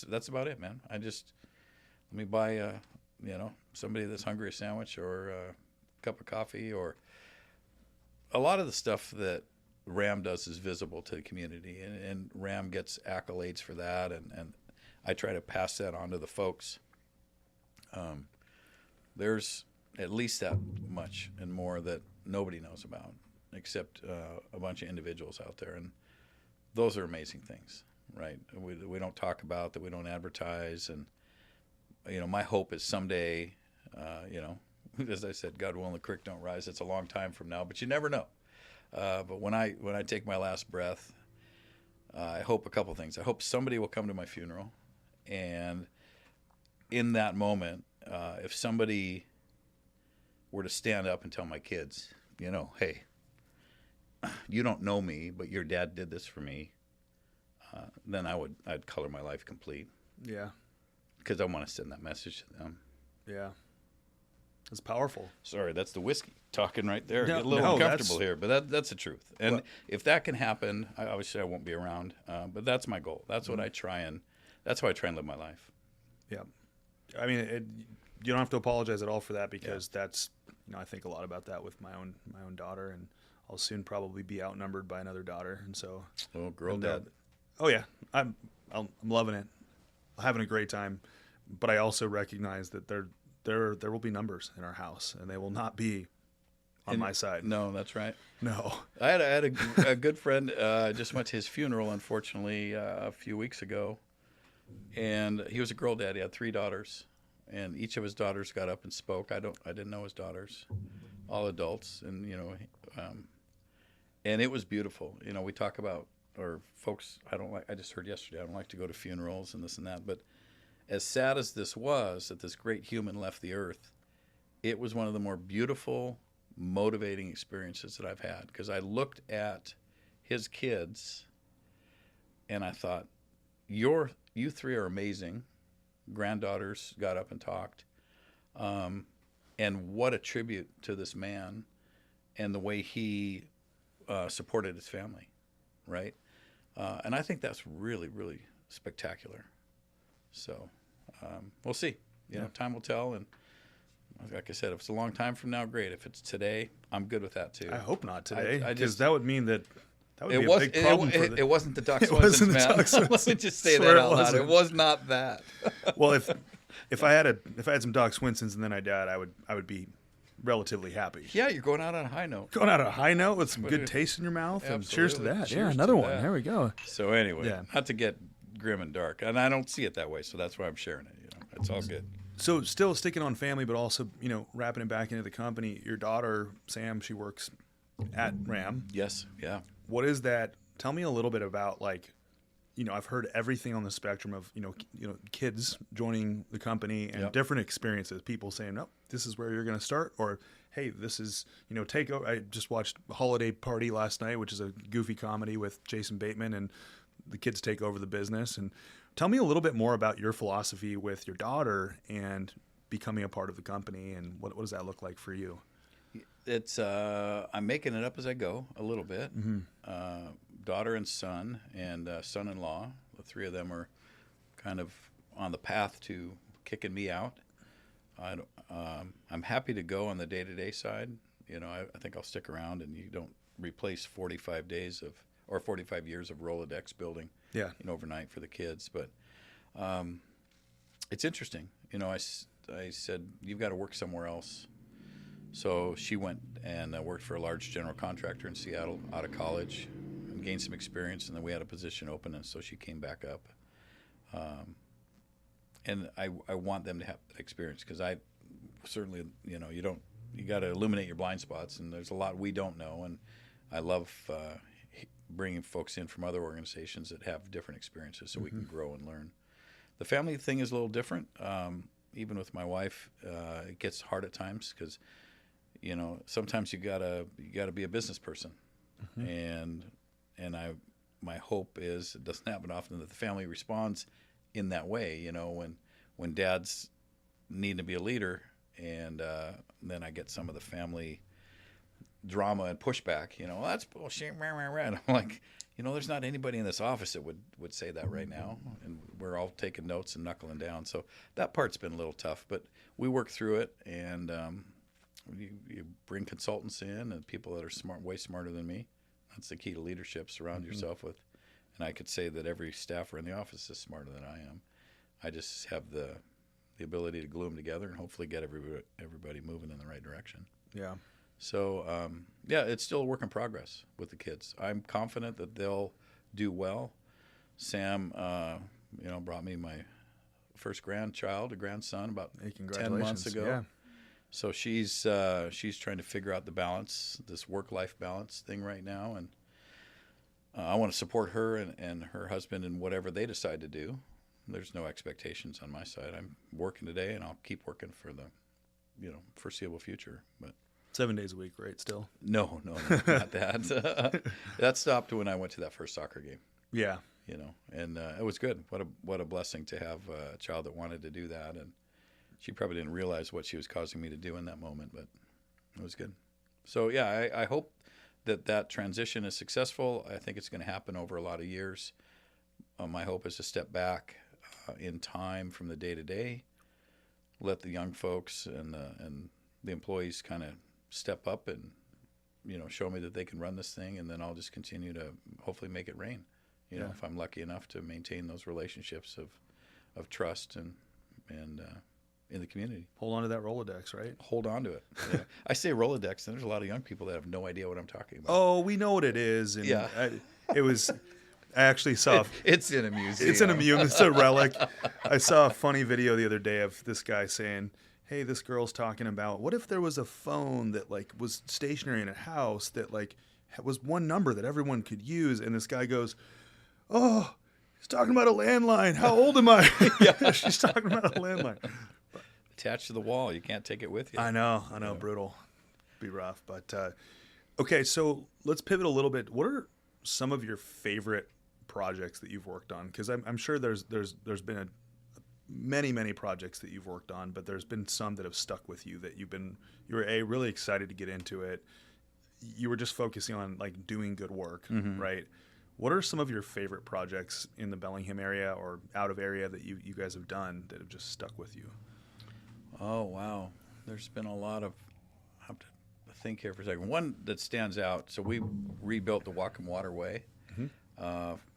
that's about it, man. Let me buy somebody that's hungry a sandwich or a cup of coffee, or a lot of the stuff that RAM does is visible to the community, and RAM gets accolades for that, and I try to pass that on to the folks. There's at least that much and more that nobody knows about, except a bunch of individuals out there, and those are amazing things, right? We don't talk about that, we don't advertise, and my hope is someday, as I said, God willing, the creek don't rise. It's a long time from now, but you never know. But when I take my last breath, I hope a couple things. I hope somebody will come to my funeral, and in that moment, if somebody were to stand up and tell my kids, hey, you don't know me, but your dad did this for me, then I'd color my life complete. Yeah. Because I want to send that message to them. Yeah. It's powerful. Sorry, that's the whiskey talking right there. No, Get a little uncomfortable here, but that's the truth. And if that can happen, obviously I won't be around, but that's my goal. That's what that's how I try and live my life. Yeah. I mean, you don't have to apologize at all for that, because that's, I think a lot about that with my own daughter, and I'll soon probably be outnumbered by another daughter, and so. Oh, girl dad. Oh yeah, I'm loving it, having a great time, but I also recognize that there will be numbers in our house, and they will not be on my side. No, that's right. No. I had a good friend, just went to his funeral, unfortunately, a few weeks ago. And he was a girl dad. He had 3 daughters, and each of his daughters got up and spoke. I didn't know his daughters, all adults, and and it was beautiful. We talk about, or folks, I just heard yesterday, I don't like to go to funerals and this and that, but as sad as this was, that this great human left the earth, it was one of the more beautiful, motivating experiences that I've had, because I looked at his kids and I thought, you 3 are amazing. Granddaughters got up and talked. And what a tribute to this man and the way he supported his family, right? And I think that's really, really spectacular. So we'll see. You know, time will tell. And like I said, if it's a long time from now, great. If it's today, I'm good with that too. I hope not today, I because that would mean that would it be was a big problem for it wasn't the Duck It wasn't Swinsons, the man. Duck Swinsons. Let me just say Swear that it out loud. wasn't. It was not that. Well, if I had some Doc Swinsons and then I died, I would be relatively happy. Yeah, you're going out on a high note. Going out on a high note with some good taste in your mouth, and cheers to that. Cheers Yeah, to another one. that. There we go. So anyway, Yeah. not to get grim and dark, and I don't see it that way, so that's why I'm sharing it. You know, it's all good. So still sticking on family, but also, you know, wrapping it back into the company. Your daughter, Sam, she works at RAM. Yes, yeah. What is that? Tell me a little bit about, like, you know, I've heard everything on the spectrum of, you know, kids joining the company and different experiences. People saying, "No, this is where you're going to start," or, "Hey, this is, you know, take over." I just watched Holiday Party last night, which is a goofy comedy with Jason Bateman, and the kids take over the business. And tell me a little bit more about your philosophy with your daughter and becoming a part of the company, and what does that look like for you? It's I'm making it up as I go a little bit. Daughter and son and son-in-law, the three of them are kind of on the path to kicking me out. I'm happy to go on the day-to-day side. You know, I think I'll stick around, and you don't replace 45 years of Rolodex building overnight for the kids. But it's interesting. You know, I said, "You've got to work somewhere else." So she went and worked for a large general contractor in Seattle out of college and gained some experience, and then we had a position open, and so she came back up. And I want them to have that experience, because I certainly, you know, you got to illuminate your blind spots, and there's a lot we don't know, and I love bringing folks in from other organizations that have different experiences so we can grow and learn. The family thing is a little different. Even with my wife, it gets hard at times, because, you know, sometimes you gotta be a business person, and my hope is, it doesn't happen often, that the family responds in that way. You know, when dads need to be a leader, and then I get some of the family drama and pushback. You know, well, that's bullshit. And I'm like, you know, there's not anybody in this office that would say that right now, and we're all taking notes and knuckling down. So that part's been a little tough, but we work through it, and you bring consultants in and people that are smart, way smarter than me. That's the key to leadership. Surround yourself with, and I could say that every staffer in the office is smarter than I am. I just have the ability to glue them together and hopefully get everybody moving in the right direction. Yeah. So, it's still a work in progress with the kids. I'm confident that they'll do well. Sam, brought me my first grandson about 10 months ago. Yeah. So she's trying to figure out the balance, this work-life balance thing right now, and I want to support her and her husband in whatever they decide to do. There's no expectations on my side. I'm working today, and I'll keep working for the, foreseeable future. But 7 days a week, right? Still? No, not that. That stopped when I went to that first soccer game. Yeah. And it was good. What a blessing to have a child that wanted to do that, and she probably didn't realize what she was causing me to do in that moment, but it was good. So yeah, I hope that transition is successful. I think it's going to happen over a lot of years. My hope is to step back in time from the day to day, let the young folks and the employees kind of step up and show me that they can run this thing, and then I'll just continue to hopefully make it rain. If I'm lucky enough to maintain those relationships of trust and in the community. Hold on to that Rolodex, right? Hold on to it. Yeah. I say Rolodex, and there's a lot of young people that have no idea what I'm talking about. Oh, we know what it is. And yeah. I actually saw. It's in a museum. It's in a museum. It's a relic. I saw a funny video the other day of this guy saying, "Hey, this girl's talking about, what if there was a phone that was stationary in a house that was one number that everyone could use?" And this guy goes, "Oh, he's talking about a landline. How old am I?" Yeah, she's talking about a landline. Attached to the wall. You can't take it with you. I know. Yeah. Brutal. Be rough. But okay, so let's pivot a little bit. What are some of your favorite projects that you've worked on? Because I'm sure there's been many projects that you've worked on, but there's been some that have stuck with you that you were really excited to get into it. You were just focusing on doing good work, right? What are some of your favorite projects in the Bellingham area or out of area that you guys have done that have just stuck with you? Oh, wow. There's been a lot of, I have to think here for a second. One that stands out, so we rebuilt the Whatcom Waterway,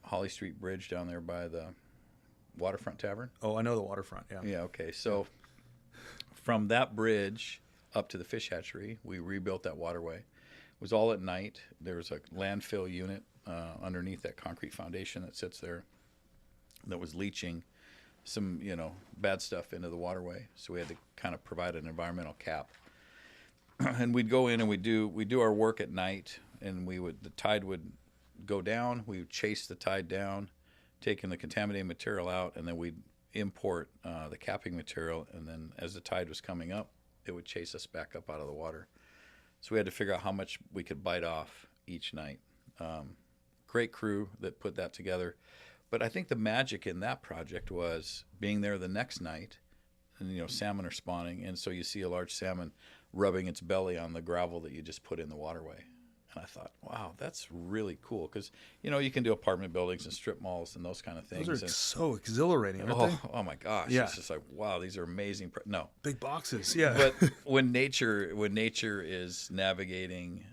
Holly Street Bridge down there by the Waterfront Tavern. Oh, I know the waterfront, yeah. Yeah, okay. So from that bridge up to the fish hatchery, we rebuilt that waterway. It was all at night. There was a landfill unit underneath that concrete foundation that sits there that was leaching some, bad stuff into the waterway. So we had to kind of provide an environmental cap. And we'd go in and we do our work at night, and the tide would go down. We would chase the tide down, taking the contaminated material out, and then we'd import the capping material. And then as the tide was coming up, it would chase us back up out of the water. So we had to figure out how much we could bite off each night. Great crew that put that together. But I think the magic in that project was being there the next night, and salmon are spawning, and so you see a large salmon rubbing its belly on the gravel that you just put in the waterway. And I thought, wow, that's really cool, because you can do apartment buildings and strip malls and those kind of things. Those are so exhilarating, aren't they? Oh my gosh! Yeah. It's just like, wow, these are amazing. No, big boxes, yeah. But when nature is navigating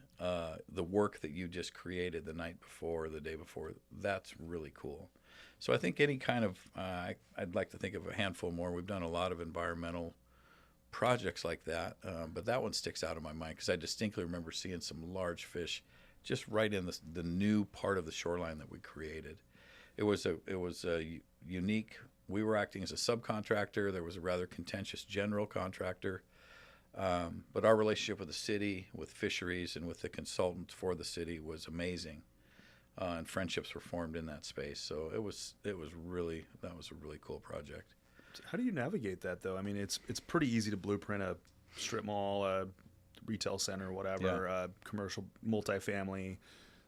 the work that you just created the night before, the day before, that's really cool. So I think any kind of, I'd like to think of a handful more. We've done a lot of environmental projects like that, but that one sticks out in my mind because I distinctly remember seeing some large fish just right in the new part of the shoreline that we created. It was a unique. We were acting as a subcontractor. There was a rather contentious general contractor, but our relationship with the city, with fisheries, and with the consultant for the city was amazing. And friendships were formed in that space. So that was a really cool project. How do you navigate that, though? I mean, it's pretty easy to blueprint a strip mall, a retail center, whatever, commercial multifamily.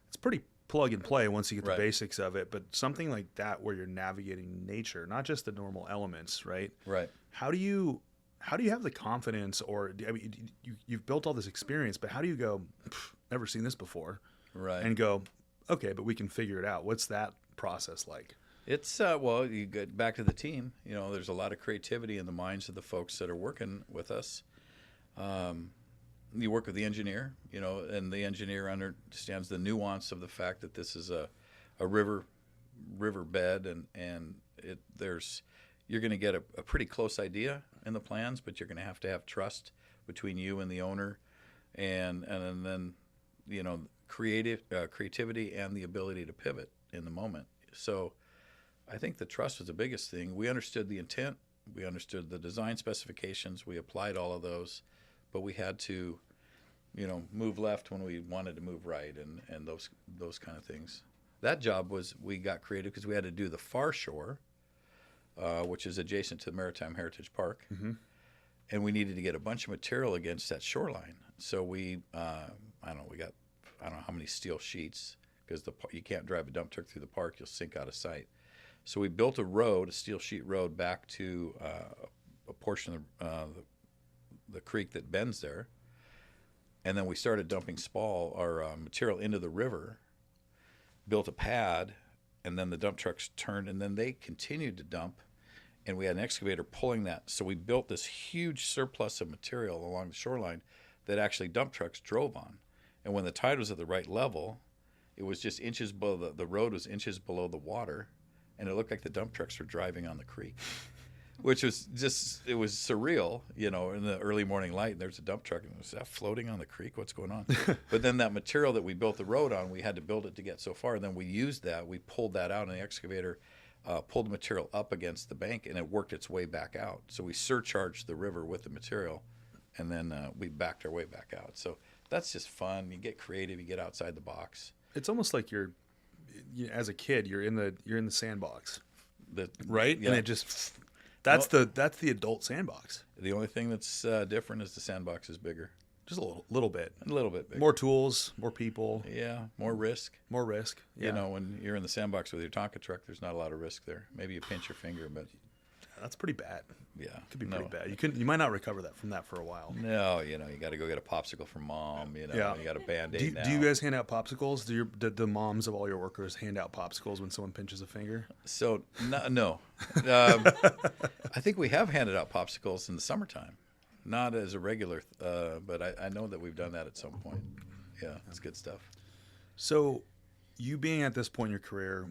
It's pretty plug and play once you get the basics of it. But something like that where you're navigating nature, not just the normal elements, right? Right. How do you have the confidence, or I mean, you've built all this experience, but how do you go, never seen this before, right? And go, okay, but we can figure it out. What's that process like? It's well, you get back to the team. There's a lot of creativity in the minds of the folks that are working with us. You work with the engineer, and the engineer understands the nuance of the fact that this is a river bed, and you're going to get a pretty close idea in the plans, but you're going to have trust between you and the owner, and then creativity and the ability to pivot in the moment. So I think the trust was the biggest thing. We understood the intent. We understood the design specifications. We applied all of those, but we had to, move left when we wanted to move right, and those kind of things. That job we got creative because we had to do the far shore, which is adjacent to the Maritime Heritage Park, and we needed to get a bunch of material against that shoreline. So we got I don't know how many steel sheets, because you can't drive a dump truck through the park. You'll sink out of sight. So we built a steel sheet road back to a portion of the creek that bends there. And then we started dumping material into the river, built a pad, and then the dump trucks turned, and then they continued to dump. And we had an excavator pulling that. So we built this huge surplus of material along the shoreline that actually dump trucks drove on. And when the tide was at the right level, it was just inches below the road was inches below the water, and it looked like the dump trucks were driving on the creek, which was it was surreal, in the early morning light. And there's a dump truck, and was that floating on the creek? What's going on? But then that material that we built the road on, we had to build it to get so far. And then we used that. We pulled that out, and the excavator pulled the material up against the bank, and it worked its way back out. So we surcharged the river with the material, and then we backed our way back out. So that's just fun. You get creative. You get outside the box. It's almost like as a kid, you're in the sandbox, right? Yeah. And it just that's the adult sandbox. The only thing that's different is the sandbox is bigger, just a little bit bigger. More tools, more people. Yeah, more risk. Yeah. When you're in the sandbox with your Tonka truck, there's not a lot of risk there. Maybe you pinch your finger, but That's pretty bad. Yeah. Could be pretty bad. You might not recover from that for a while. No, you got to go get a popsicle from mom. You got a Band-Aid now. Do you guys hand out popsicles? Do the moms of all your workers hand out popsicles when someone pinches a finger? So no. I think we have handed out popsicles in the summertime, not as a regular, but I know that we've done that at some point. Yeah, it's good stuff. So, you being at this point in your career,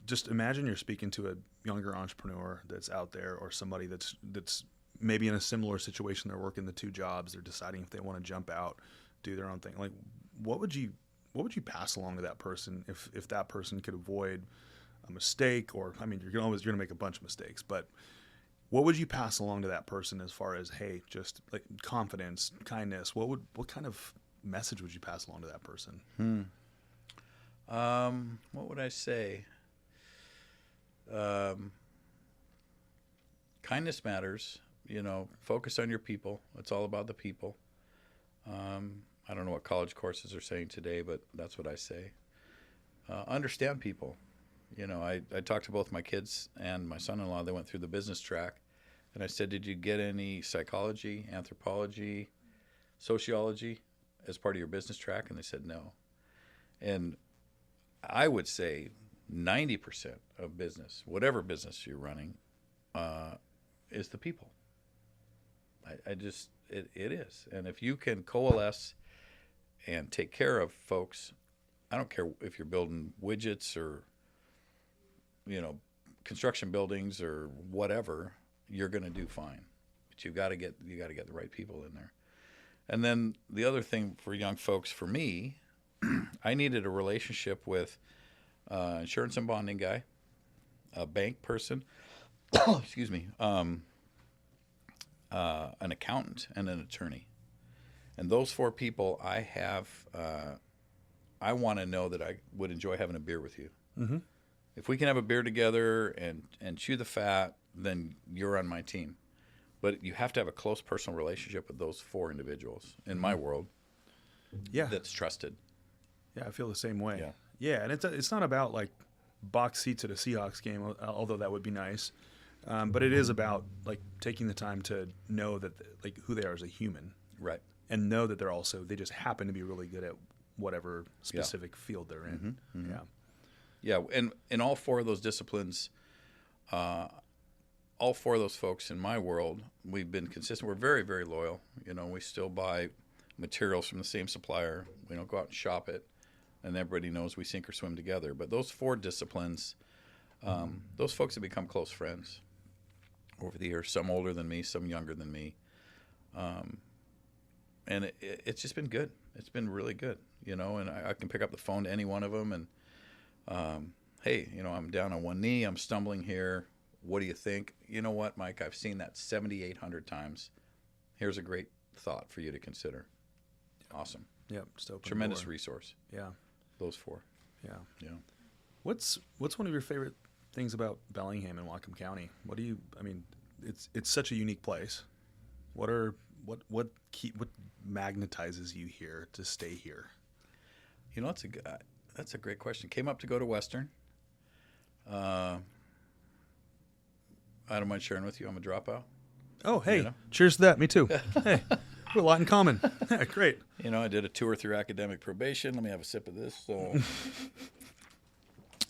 just imagine you're speaking to a younger entrepreneur that's out there, or somebody that's maybe in a similar situation. They're working the two jobs. They're deciding if they want to jump out, do their own thing. Like, what would you pass along to that person if that person could avoid a mistake? Or, I mean, you're going to make a bunch of mistakes, but what would you pass along to that person as far as, hey, just like confidence, kindness? What kind of message would you pass along to that person? What would I say? Kindness matters. Focus on your people. It's all about the people. I don't know what college courses are saying today, but that's what I say. Understand people. I talked to both my kids and my son-in-law. They went through the business track, and I said, did you get any psychology, anthropology, sociology as part of your business track? And they said no. And I would say 90% of business, whatever business you're running, is the people. It is. And if you can coalesce and take care of folks, I don't care if you're building widgets or, construction buildings or whatever, you're going to do fine. But you got to get the right people in there. And then the other thing for young folks, for me, I needed a relationship with insurance and bonding guy, a bank person, excuse me, an accountant, and an attorney. And those four people I have, I want to know that I would enjoy having a beer with you. Mm-hmm. If we can have a beer together and chew the fat, then you're on my team. But you have to have a close personal relationship with those four individuals in my world. Yeah, that's trusted. Yeah, I feel the same way. Yeah, and it's not about like box seats at a Seahawks game, although that would be nice. But it is about like taking the time to know that like who they are as a human, right? And know that they just happen to be really good at whatever specific field they're in. Mm-hmm. Mm-hmm. Yeah, and in all four of those disciplines, all four of those folks in my world, we've been consistent. We're very, very loyal. We still buy materials from the same supplier. We don't go out and shop it, and everybody knows we sink or swim together. But those four disciplines, those folks have become close friends over the years. Some older than me, some younger than me, and it's just been good. It's been really good, and I can pick up the phone to any one of them and, hey, I'm down on one knee, I'm stumbling here. What do you think? You know what, Mike? I've seen that 7,800 times. Here's a great thought for you to consider. Awesome. Yep. Just open tremendous door. Resource. Yeah. Those four. Yeah. What's one of your favorite things about Bellingham and Whatcom County? It's such a unique place. What magnetizes you here to stay here? That's a great question. Came up to go to Western. I don't mind sharing with you. I'm a dropout. Oh, hey. Cheers to that. Me too. Hey, we have a lot in common. Yeah, great. I did a tour through academic probation. Let me have a sip of this. So.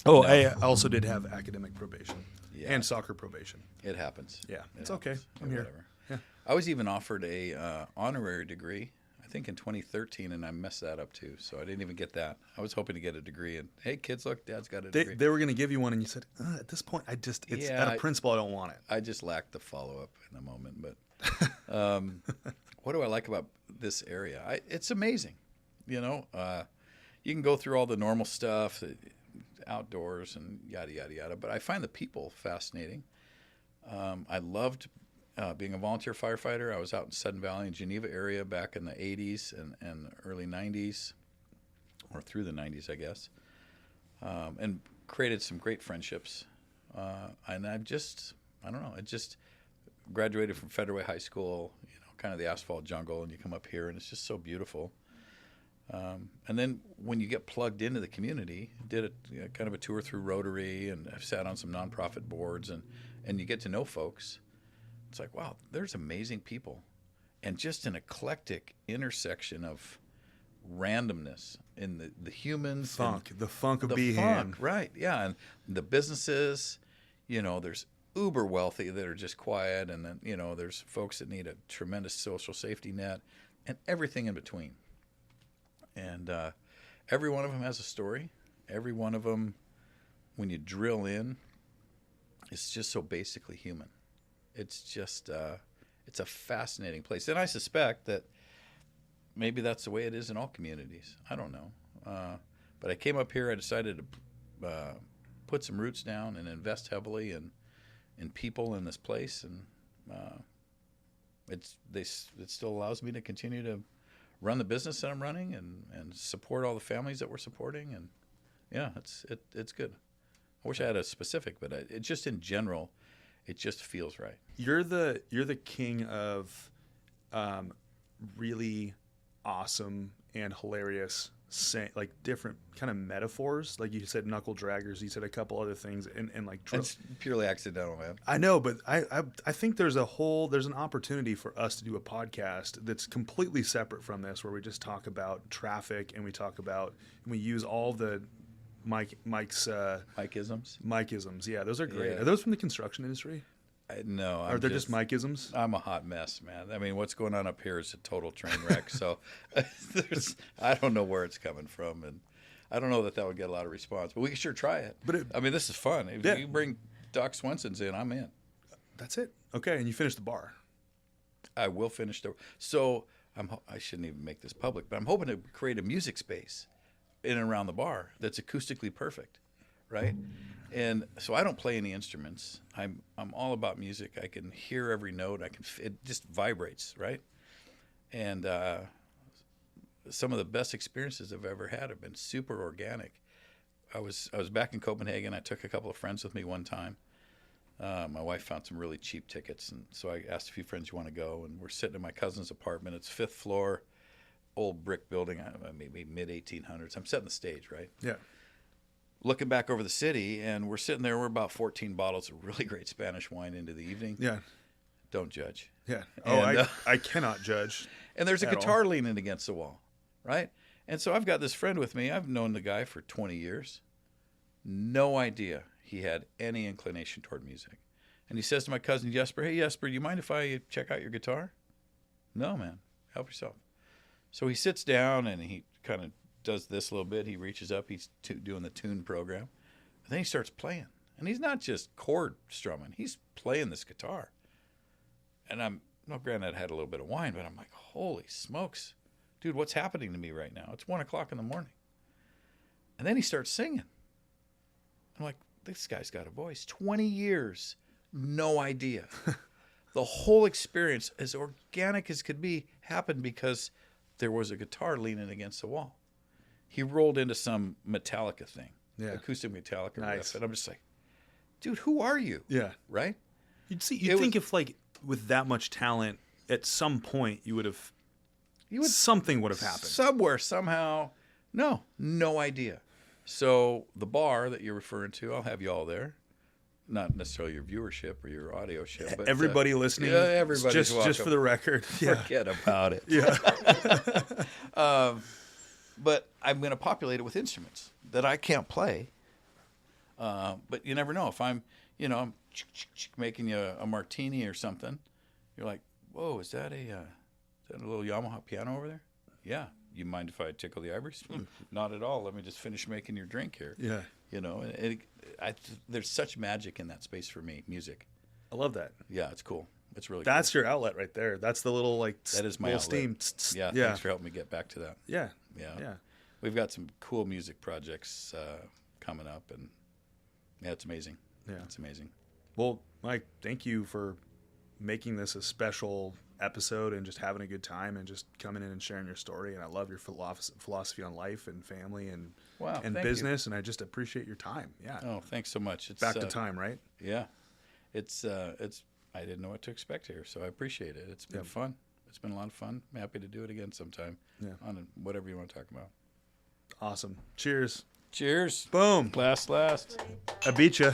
I also did have academic probation and soccer probation. It happens. Yeah, it's okay. I'm here. Whatever. Yeah. I was even offered a honorary degree, I think in 2013, and I messed that up too. So I didn't even get that. I was hoping to get a degree. And hey, kids, look, Dad's got a degree. They were going to give you one, and you said, at this point, it's out of principle, I don't want it. I just lacked the follow-up in the moment. But what do I like about this area? It's amazing. You can go through all the normal stuff, outdoors and yada, yada, yada. But I find the people fascinating. I loved being a volunteer firefighter. I was out in Sudden Valley and Geneva area back in the 80s and early 90s, or through the 90s, I guess, and created some great friendships. And I don't know, I just graduated from Federal Way High School, kind of the asphalt jungle, and you come up here and it's just so beautiful. And then when you get plugged into the community, did kind of a tour through Rotary, and I've sat on some nonprofit boards, and you get to know folks. It's like, wow, there's amazing people, and just an eclectic intersection of randomness in the humans, the funk of the Behan, right? Yeah, and the businesses. There's uber wealthy that are just quiet, and then there's folks that need a tremendous social safety net, and everything in between. And every one of them has a story. Every one of them, when you drill in, is just so basically human. It's just it's a fascinating place, and I suspect that maybe that's the way it is in all communities. I don't know, but I came up here. I decided to put some roots down and invest heavily in people in this place, and it still allows me to continue to run the business that I'm running and support all the families that we're supporting, and yeah, it's good. I wish I had a specific, but it just in general, it just feels right. You're the king of really awesome and hilarious like different kind of metaphors. Like you said, knuckle draggers. You said a couple other things, and like it's purely accidental, man. I know, but I think there's an opportunity for us to do a podcast that's completely separate from this, where we just talk about traffic and we use all the Mike's Mikeisms. Yeah, those are great. Yeah. Are those from the construction industry? No. Are they just Mikeisms? I'm a hot mess, man. I mean, what's going on up here is a total train wreck. So I don't know where it's coming from, and I don't know that would get a lot of response. But we can sure try it. I mean, this is fun. If you bring Doc Swenson's in, I'm in. That's it. Okay, and you finish the bar. I will finish So I shouldn't even make this public, but I'm hoping to create a music space in and around the bar that's acoustically perfect, right? And so I don't play any instruments. I'm all about music. I can hear every note. It just vibrates, right? And some of the best experiences I've ever had have been super organic. I was back in Copenhagen. I took a couple of friends with me one time. My wife found some really cheap tickets, and so I asked a few friends, "You want to go?" And we're sitting in my cousin's apartment. It's 5th floor, old brick building, maybe mid-1800s. I'm setting the stage, right? Yeah. Looking back over the city, and we're sitting there. We're about 14 bottles of really great Spanish wine into the evening. Yeah. Don't judge. Yeah. Oh, and, I cannot judge. And there's a guitar leaning against the wall, right? And so I've got this friend with me. I've known the guy for 20 years. No idea he had any inclination toward music. And he says to my cousin Jesper, "Hey, Jesper, do you mind if I check out your guitar?" "No, man. Help yourself." So he sits down, and he kind of does this a little bit. He reaches up. He's doing the tune program. And then he starts playing. And he's not just chord strumming. He's playing this guitar. And granted, I had a little bit of wine, but I'm like, holy smokes. Dude, what's happening to me right now? It's 1 o'clock in the morning. And then he starts singing. I'm like, this guy's got a voice. 20 years, no idea. The whole experience, as organic as could be, happened because there was a guitar leaning against the wall. He rolled into some Metallica thing, acoustic Metallica riff, and I'm just like, dude, who are you? Yeah. Right? You'd think if, like, with that much talent, at some point something would have happened. Somewhere, somehow. No idea. So the bar that you're referring to, I'll have you all there. Not necessarily your viewership or your audio ship, but everybody listening. Yeah, everybody's welcome. Just for the record. Yeah. Forget about it. Yeah. But I'm going to populate it with instruments that I can't play. But you never know. If I'm making you a martini or something, you're like, "Whoa, is that a little Yamaha piano over there?" "Yeah." "You mind if I tickle the ivories?" "Not at all. Let me just finish making your drink here." Yeah. There's such magic in that space for me, music. I love that. Yeah, it's cool. It's really That's your outlet right there. That's the little, like, that is my little outlet. steam. Yeah, thanks for helping me get back to that. Yeah. Yeah. We've got some cool music projects coming up, and yeah, it's amazing. Yeah. It's amazing. Well, Mike, thank you for making this a special episode and just having a good time and just coming in and sharing your story. And I love your philosophy on life and family and business. And I just appreciate your time. Yeah. Oh, thanks so much. It's back to time, right? Yeah. It's I didn't know what to expect here, so I appreciate it. It's been fun. it's been a lot of fun. I'm happy to do it again sometime. Yeah. On whatever you want to talk about. Awesome. Cheers. Cheers. Boom. Last. I beat you.